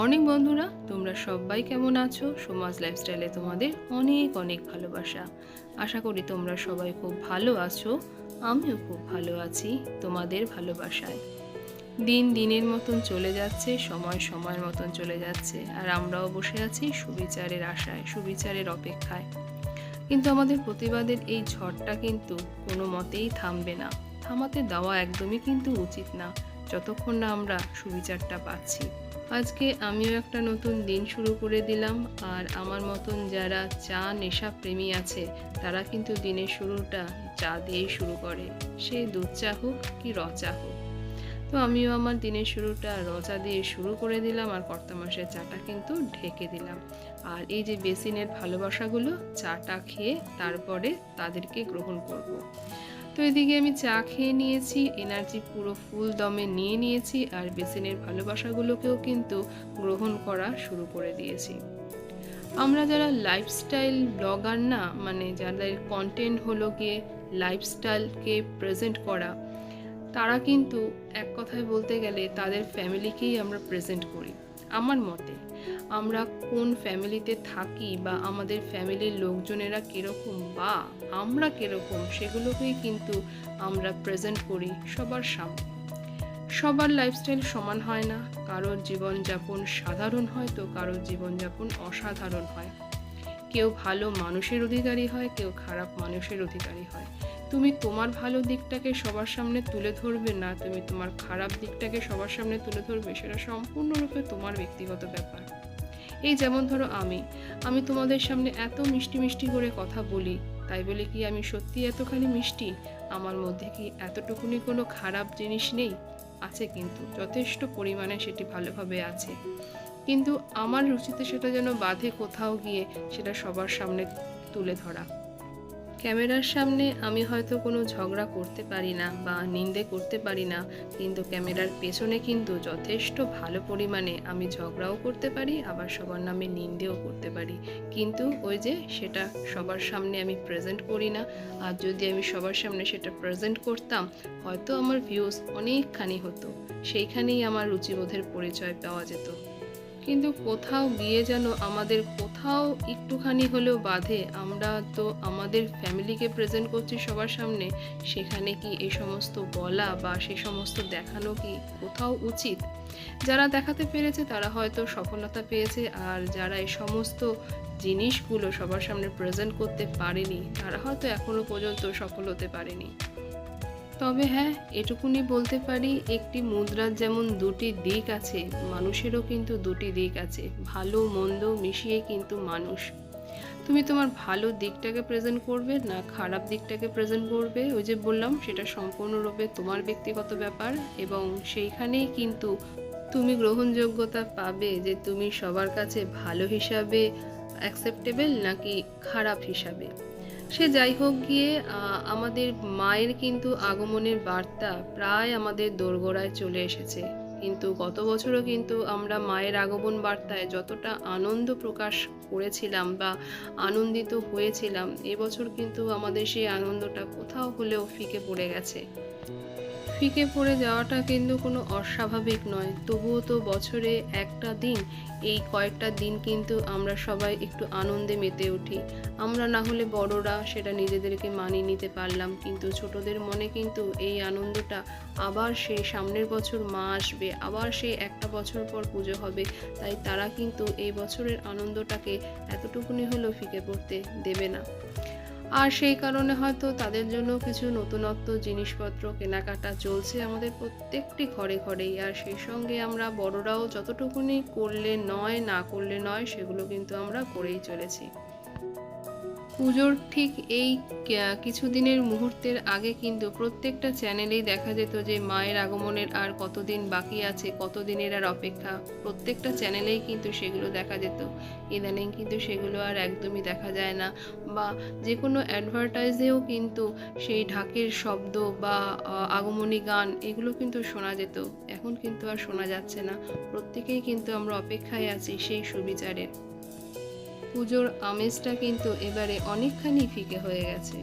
Morning বন্ধুরা, তোমরা সবাই কেমন আছো? সমাজ লাইফস্টাইলে তোমাদের অনেক অনেক ভালোবাসা। আশা করি তোমরা সবাই খুব ভালো আছো। আমিও খুব ভালো আছি তোমাদের ভালোবাসায়। দিন দিনের মতন চলে যাচ্ছে, সময় সময়ের মতন চলে যাচ্ছে, আর আমরাও বসে আছি সুবিচারের আশায়, সুবিচারের অপেক্ষায়। কিন্তু আমাদের প্রতিবাদের এই ঝড়টা কিন্তু কোনো মতেই থামবে না। থামাতে দেওয়া একদমই কিন্তু উচিত না, যতক্ষণ না আমরা সুবিচারটা পাচ্ছি। আজকে আমিও একটা নতুন দিন শুরু করে দিলাম, আর আমার মতন যারা চা নেশা প্রেমী আছে তারা কিন্তু দিনের শুরুটা চা দিয়েই শুরু করে, সে দুধ চা হোক কি র চা হোক। তো আমিও আমার দিনের শুরুটা রচা দিয়ে শুরু করে দিলাম, আর কর্তামশাইয়ের চাটা কিন্তু ঢেকে দিলাম। আর এই যে বেসিনের ভালোবাসাগুলো চাটা খেয়ে তারপরে তাদেরকে গ্রহণ করব। তো এদিকে আমি চা খেয়ে নিয়েছি, এনার্জি পুরো ফুল দমে নিয়ে নিয়েছি, আর বেসিনের ভালোবাসাগুলোকেও কিন্তু গ্রহণ করা শুরু করে দিয়েছি। আমরা যারা লাইফস্টাইল ব্লগার না, মানে যাদের কন্টেন্ট হলো গিয়ে লাইফস্টাইলকে প্রেজেন্ট করা, তারা কিন্তু এক কথায় বলতে গেলে তাদের ফ্যামিলিকেই আমরা প্রেজেন্ট করি। আমার মতে আমরা কোন ফ্যামিলিতে থাকি বা আমাদের ফ্যামিলির লোকজনেরা কীরকম বা আমরা কীরকম, সেগুলোকেই কিন্তু আমরা প্রেজেন্ট করি সবার সামনে। সবার লাইফস্টাইল সমান হয় না, কারোর জীবনযাপন সাধারণ হয় তো কারোর জীবনযাপন অসাধারণ হয়। কেউ ভালো মানুষের অধিকারী হয়, কেউ খারাপ মানুষের অধিকারী হয়। তুমি তোমার ভালো দিকটাকে সবার সামনে তুলে ধরবে না তুমি তোমার খারাপ দিকটাকে সবার সামনে তুলে ধরবে, সেটা সম্পূর্ণরূপে তোমার ব্যক্তিগত ব্যাপার। এই যেমন ধরো আমি তোমাদের সামনে এত মিষ্টি মিষ্টি করে কথা বলি, তাই বলে কি আমি সত্যি এতখানি মিষ্টি? আমার মধ্যে কি এতটুকুনি কোনো খারাপ জিনিস নেই? আছে, কিন্তু যথেষ্ট পরিমাণে সেটি ভালোভাবে আছে। কিন্তু আমার রুচিতে সেটা যেন বাধে কোথাও গিয়ে সেটা সবার সামনে তুলে ধরা। ক্যামেরার সামনে আমি হয়তো কোনো ঝগড়া করতে পারি না বা নিন্দে করতে পারি না, কিন্তু ক্যামেরার পেছনে কিন্তু যথেষ্ট ভালো পরিমাণে আমি ঝগড়াও করতে পারি, আবার সবার নামে নিন্দেও করতে পারি। কিন্তু ওই যে সেটা সবার সামনে আমি প্রেজেন্ট করি না। আর যদি আমি সবার সামনে সেটা প্রেজেন্ট করতাম, হয়তো আমার ভিউজ অনেকখানি হতো, সেইখানেই আমার রুচিবোধের পরিচয় পাওয়া যেত। কিন্তু কোথাও গিয়ে যেন আমাদের কোথাও একটুখানি হলেও বাধে। আমরা তো আমাদের ফ্যামিলিকে প্রেজেন্ট করছি সবার সামনে, সেখানে কি এই সমস্ত বলা বা সে সমস্ত দেখানো কি কোথাও উচিত? যারা দেখাতে পেরেছে তারা হয়তো সফলতা পেয়েছে, আর যারা এই সমস্ত জিনিসগুলো সবার সামনে প্রেজেন্ট করতে পারেনি তারা হয়তো এখনো পর্যন্ত সফল হতে পারেনি। তবে হ্যাঁ, এটুকুনি বলতে পারি, একটি মুদ্রার যেমন দুটি দিক আছে, মানুষেরও কিন্তু দুটি দিক আছে। ভালো মন্দ মিশিয়ে কিন্তু মানুষ। তুমি তোমার ভালো দিকটাকে প্রেজেন্ট করবে না খারাপ দিকটাকে প্রেজেন্ট করবে, ওই যে বললাম সেটা সম্পূর্ণরূপে তোমার ব্যক্তিগত ব্যাপার। এবং সেইখানেই কিন্তু তুমি গ্রহণযোগ্যতা পাবে যে তুমি সবার কাছে ভালো হিসাবে অ্যাকসেপ্টেবল নাকি খারাপ হিসাবে। সে যাই হোক গিয়ে আমাদের মায়ের কিন্তু আগমনের বার্তা প্রায় আমাদের দোরগোড়ায় চলে এসেছে। কিন্তু গত বছরও কিন্তু আমরা মায়ের আগমন বার্তায় যতটা আনন্দ প্রকাশ করেছিলাম বা আনন্দিত হয়েছিলাম, এবছর কিন্তু আমাদের সেই আনন্দটা কোথাও হলেও ফিকে পড়ে গেছে। ফিকে পড়ে যাওয়াটা কিন্তু কোনো অস্বাভাবিক নয়, তবুও তো বছরে একটা দিন, এই কয়েকটা দিন কিন্তু আমরা সবাই একটু আনন্দে মেতে উঠি। আমরা না হলে বড়রা সেটা নিজেদেরকে মানিয়ে নিতে পারলাম, কিন্তু ছোটদের মনে কিন্তু এই আনন্দটা আবার সেই সামনের বছর মা আসবে, আবার সেই একটা বছর পর পুজো হবে, তাই তারা কিন্তু এই বছরের আনন্দটাকে এতটুকুনি হলেও ফিকে পড়তে দেবে না। আর সেই কারণে হয়তো তাদের জন্য কিছু নতুনত্ব জিনিসপত্র কেনাকাটা চলছে আমাদের প্রত্যেকটি ঘরে ঘরেই। আর সেই সঙ্গে আমরা বড়রাও যতটুকুনি করলে নয়, না করলে নয়, সেগুলো কিন্তু আমরা করেই চলেছি। পুজোর ঠিক এই কিছুদিনের মুহূর্তের আগে কিন্তু প্রত্যেকটা চ্যানেলেই দেখা যেত যে মায়ের আগমনের আর কতদিন বাকি আছে, কতদিনের আর অপেক্ষা, প্রত্যেকটা চ্যানেলেই কিন্তু সেগুলো দেখা যেত। ইদানিং কিন্তু সেগুলো আর একদমই দেখা যায় না, বা যে কোনো অ্যাডভার্টাইজেও কিন্তু সেই ঢাকের শব্দ বা আগমনী গান এগুলো কিন্তু শোনা যেত। এখন কিন্তু আর শোনা যাচ্ছে না। প্রত্যেকেই কিন্তু আমরা অপেক্ষায় আছি সেই সুবিচারের। পুজোর আমেজটা কিন্তু এবারে অনেকখানি ফিকে হয়ে গেছে।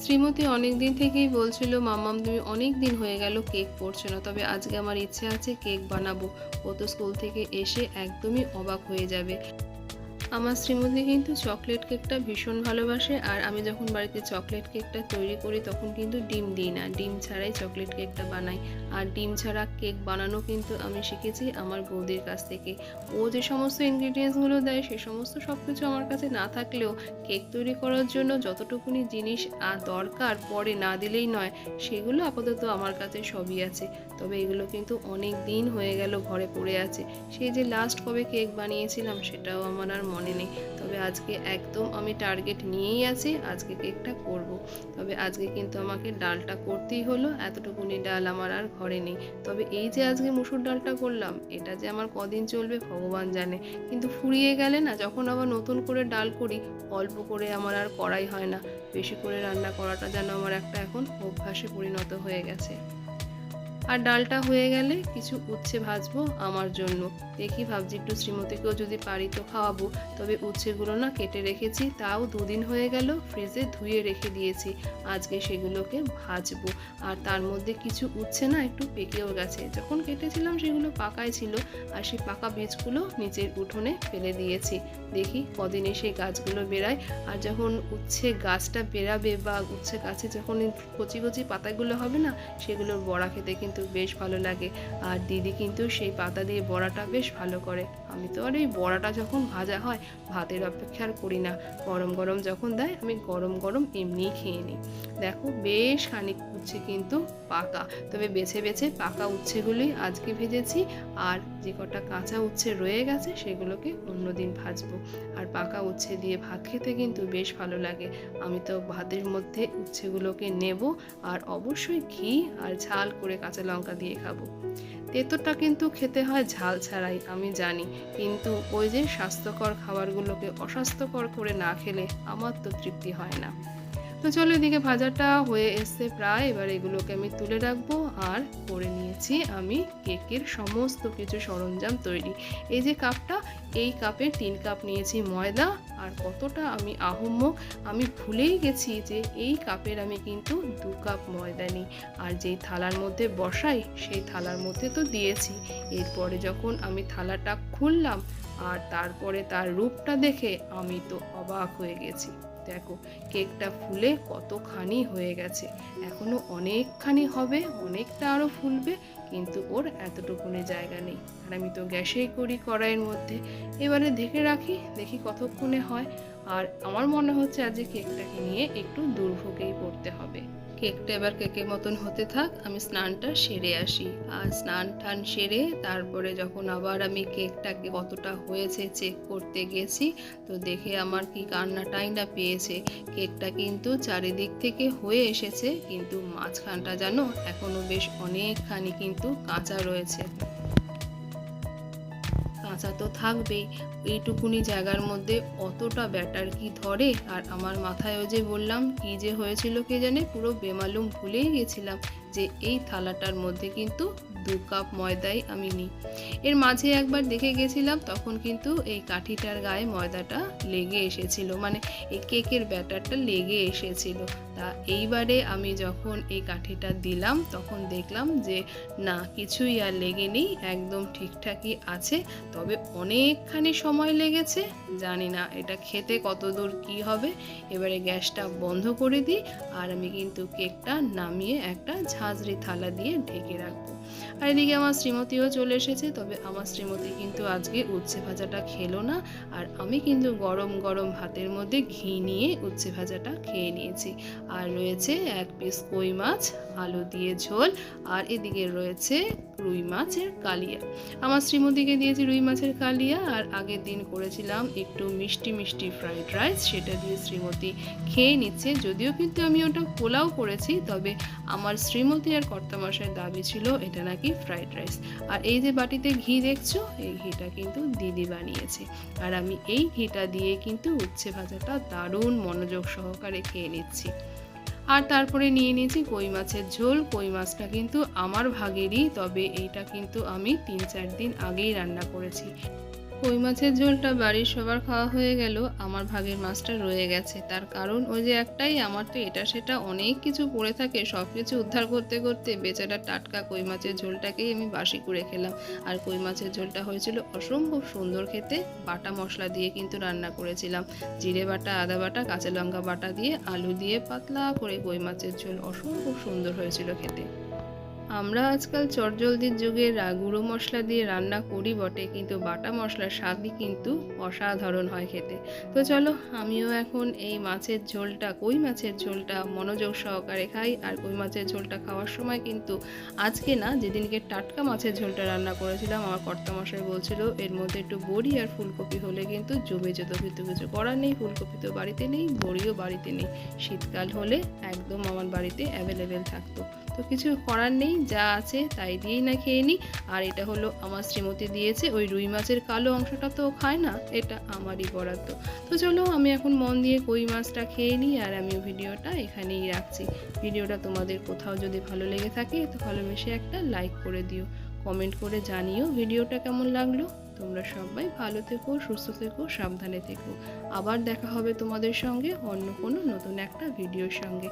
শ্রীমতী অনেক দিন থেকেই বলছিল, মাম্মাম তুমি অনেক দিন হয়ে গেল কেক করছো না, তবে আজকে আমার ইচ্ছে আছে কেক বানাবো। ও তো স্কুল থেকে এসে একদমই অবাক হয়ে যাবে। আমার শ্রীমতী কিন্তু চকলেট কেকটা ভীষণ ভালোবাসে, আর আমি যখন বাড়িতে চকলেট কেকটা তৈরি করি তখন কিন্তু ডিম দিই না, ডিম ছাড়াই চকলেট কেকটা বানাই। আর ডিম ছাড়া কেক বানানো কিন্তু আমি শিখেছি আমার বৌদির কাছ থেকে। ও যে সমস্ত ইনগ্রিডিয়েন্টসগুলো দেয় সে সমস্ত সব কিছু আমার কাছে না থাকলেও কেক তৈরি করার জন্য যতটুকুনি জিনিস দরকার পরে না দিলেই নয়, সেগুলো আপাতত আমার কাছে সবই আছে। তবে এগুলো কিন্তু অনেক দিন হয়ে গেল ঘরে পড়ে আছে। সেই যে লাস্ট কবে কেক বানিয়েছিলাম সেটাও আমার আর মনে নেই। তবে আজকে একদম আমি টার্গেট নিয়েই আছি, আজকে কেকটা করব। তবে আজকে কিন্তু আমাকে ডালটা করতেই হলো, এতটুকুনি ডাল আমার আর ঘরে নেই। তবে এই যে আজকে মুসুর ডালটা করলাম, এটা যে আমার কদিন চলবে ভগবান জানে। কিন্তু ফুরিয়ে গেলে না, যখন আবার নতুন করে ডাল করি, অল্প করে আমার আর করাই হয় না। বেশি করে রান্না করাটা যেন আমার একটা এখন অভ্যাসে পরিণত হয়ে গেছে। আর ডালটা হয়ে গেলে কিছু উচ্ছে ভাজবো আমার জন্য। দেখি ভাবছি একটু শ্রীমতীকেও যদি পারি তো খাওয়াবো। তবে উচ্ছেগুলো না কেটে রেখেছি, তাও দুদিন হয়ে গেল ফ্রিজে ধুয়ে রেখে দিয়েছি। আজকে সেগুলোকে ভাজবো। আর তার মধ্যে কিছু উচ্ছে না একটু পেকেও গেছে, যখন কেটেছিলাম সেগুলো পাকাই ছিল, আর সেই পাকা বীজগুলো নিচের উঠোনে ফেলে দিয়েছি। দেখি কদিনে সেই গাছগুলো বেরায়। আর যখন উচ্ছে গাছটা বেরাবে বা উচ্ছে গাছে যখন কচি কচি পাতাগুলো হবে না, সেগুলোর বড়া খেতে কিন্তু বেশ ভালো লাগে। আর দিদি কিন্তু সেই পাতা দিয়ে বড়াটা বেশ ভালো করে। আমি তো আর এই বড়াটা যখন ভাজা হয় ভাতের অপেক্ষা আর করি না, গরম গরম যখন দেয় আমি গরম গরম এমনিই খেয়ে নিই। দেখো বেশ খানিক উচ্ছে কিন্তু পাকা, তবে বেছে বেছে পাকা উচ্ছেগুলোই আজকে ভেজেছি। আর যে কটা কাঁচা উচ্ছে রয়ে গেছে সেগুলোকে অন্যদিন ভাজবো। আর পাকা উচ্ছে দিয়ে ভাত খেতে কিন্তু বেশ ভালো লাগে। আমি তো ভাতের মধ্যে উচ্ছেগুলোকে নেব, আর অবশ্যই ঘি আর ঝাল করে কাঁচা লঙ্কা দিয়ে খাবো। তেঁতোটা কিন্তু খেতে হয় ঝাল ছাড়াই আমি জানি, কিন্তু ওই যে স্বাস্থ্যকর খাবারগুলোকে অস্বাস্থ্যকর করে না খেলে আমার তো তৃপ্তি হয় না। তো চলো, এদিকে ভাজাটা হয়ে এসছে প্রায়, এবার এগুলোকে আমি তুলে রাখবো। আর করে নিয়েছি আমি কেকের সমস্ত কিছু সরঞ্জাম তৈরি। এই যে কাপটা, এই কাপে 3 কাপ নিয়েছি ময়দা। আর কতটা আমি আহম্মক, আমি ভুলেই গেছি যে এই কাপের আমি কিন্তু 2 কাপ ময়দা নিই। আর যেই থালার মধ্যে বসাই সেই থালার মধ্যে তো দিয়েছি। এরপরে যখন আমি থালাটা খুললাম আর তারপরে তার রূপটা দেখে আমি তো অবাক হয়ে গেছি। দেখো কেকটা ফুলে কতখানি হয়ে গেছে, এখনো অনেকখানি হবে, অনেকটা আরো ফুলবে, কিন্তু ওর এতটুকুনি জায়গা নেই। আর আমি তো গ্যাসেই করি, কড়াইয়ের মধ্যে। এবারে ঢেকে রাখি, দেখি কতক্ষণে হয়। আর আমার মনে হচ্ছে আজকে কেকটাকে নিয়ে একটু দুর্ভোগেই পড়তে হবে। কেকটা এবার কেকের মতন হতে থাক, আমি স্নানটা সেরে আসি। আর স্নান টান সেরে তারপরে যখন আবার আমি কেকটাকে কতটা হয়েছে চেক করতে গেছি, তো দেখে আমার কি কান্নাটাই না পেয়েছে। কেকটা কিন্তু চারিদিক থেকে হয়ে এসেছে, কিন্তু মাঝখানটা জানো এখনো বেশ অনেকখানি কিন্তু কাঁচা রয়েছে। কাঁচা তো থাকবেই, এইটুকুনি জায়গার মধ্যে অতটা ব্যাটার কি ধরে? আর আমার মাথায়ও যে বললাম কি যে হয়েছিল কে জানে, পুরো বেমালুম ভুলেই গেছিলাম যে এই থালাটার মধ্যে কিন্তু 2 কাপ ময়দাই আমি নিই। এর মাঝে একবার দেখে গেছিলাম, তখন কিন্তু এই কাঠিটার গায়ে ময়দাটা লেগে এসেছিল, মানে এই কেকের ব্যাটারটা লেগে এসেছিল। তা এইবারে আমি যখন এই কাঠিটা দিলাম তখন দেখলাম যে না, কিছুই আর লেগে নেই, একদম ঠিকঠাকই আছে। তবে অনেকখানি সময় লেগেছে, জানি না এটা খেতে কত দূর কী হবে। এবারে গ্যাসটা বন্ধ করে দিই, আর আমি কিন্তু কেকটা নামিয়ে একটা ঝাঁঝরি থালা দিয়ে ঢেকে রাখবো। আর এদিকে আমার শ্রীমতীও চলে এসেছে, তবে আমার শ্রীমতী কিন্তু আজকে উচ্ছে ভাজাটা খেলো না। আর আমি কিন্তু গরম গরম ভাতের মধ্যে ঘি নিয়ে উচ্ছে ভাজাটা খেয়ে নিয়েছি। আর রয়েছে 1 পিস কই মাছ, আলু দিয়ে ঝোল, আর এদিকে রয়েছে রুই মাছের কালিয়া। আমার শ্রীমতীকে দিয়েছি রুই মাছের কালিয়া। আর আগের দিন করেছিলাম একটু মিষ্টি মিষ্টি ফ্রাইড রাইস, সেটা দিয়ে শ্রীমতী খেয়ে নিচ্ছে। যদিও কিন্তু আমি ওটা পোলাও করেছি, তবে আমার শ্রীমতী আর কর্তামশাইয়ের দাবি ছিল এটা নাকি ফ্রাইড রাইস। আর এই যে বাটিতে ঘি দেখছো, এই ঘিটা কিন্তু দিদি বানিয়েছে। আর আমি এই ঘিটা দিয়ে কিন্তু উচ্ছে ভাজাটা দারুণ মনোযোগ সহকারে খেয়ে নিচ্ছি। আর তারপরে নিয়ে নিয়েছি কই মাছের ঝোল। কই মাছটা কিন্তু আমার ভাগেরই, তবে এইটা কিন্তু আমি 3-4 দিন আগেই রান্না করেছি। কই মাছের ঝোলটা বাড়ির সবার খাওয়া হয়ে গেল, আমার ভাগের মাছটা রয়ে গেছে। তার কারণ ওই যে একটাই, আমার তো এটা সেটা অনেক কিছু পড়ে থাকে, সব কিছু উদ্ধার করতে করতে বেচারা টাটকা কই মাছের ঝোলটাকেই আমি বাসি করে খেলাম। আর কই মাছের ঝোলটা হয়েছিল অসম্ভব সুন্দর খেতে। বাটা মশলা দিয়ে কিন্তু রান্না করেছিলাম, জিরে বাটা, আদা বাটা, কাঁচা লঙ্কা বাটা দিয়ে, আলু দিয়ে পাতলা করে কই মাছের ঝোল, অসম্ভব সুন্দর হয়েছিল খেতে। আমরা আজকাল চটজলদির যুগে গুঁড়ো মশলা দিয়ে রান্না করি বটে, কিন্তু বাটা মশলার স্বাদই কিন্তু অসাধারণ হয় খেতে। তো চলো, আমিও এখন এই মাছের ঝোলটা, কই মাছের ঝোলটা মনোযোগ সহকারে খাই। আর কই মাছের ঝোলটা খাওয়ার সময় কিন্তু আজকে না, যেদিনকে টাটকা মাছের ঝোলটা রান্না করেছিলাম, আমার কর্তামশাই বলছিল এর মধ্যে একটু বড়ি আর ফুলকপি হলে কিন্তু জমে যেত, কিন্তু কিছু করার নেই, ফুলকপি তো বাড়িতে নেই, বড়িও বাড়িতে নেই। শীতকাল হলে একদম আমার বাড়িতে অ্যাভেলেবেল থাকতো। তো কিছু করার নেই, যা আছে তাই দিয়েই না খেয়ে নিই। আর এটা হলো আমার শ্রীমতী দিয়েছে, ওই রুই মাছের কালো অংশটা তো খায় না, এটা আমারই বরাদ্দ। তো চলো, আমি এখন মন দিয়ে কই মাছটা খেয়ে নিই, আর আমি ভিডিওটা এখানেই রাখছি। ভিডিওটা তোমাদের কোথাও যদি ভালো লেগে থাকে তো ভালোবেসে একটা লাইক করে দিও, কমেন্ট করে জানিও ভিডিওটা কেমন লাগলো। তোমরা সবাই ভালো থেকো, সুস্থ থেকো, সাবধানে থেকো। আবার দেখা হবে তোমাদের সঙ্গে অন্য কোনো নতুন একটা ভিডিওর সঙ্গে।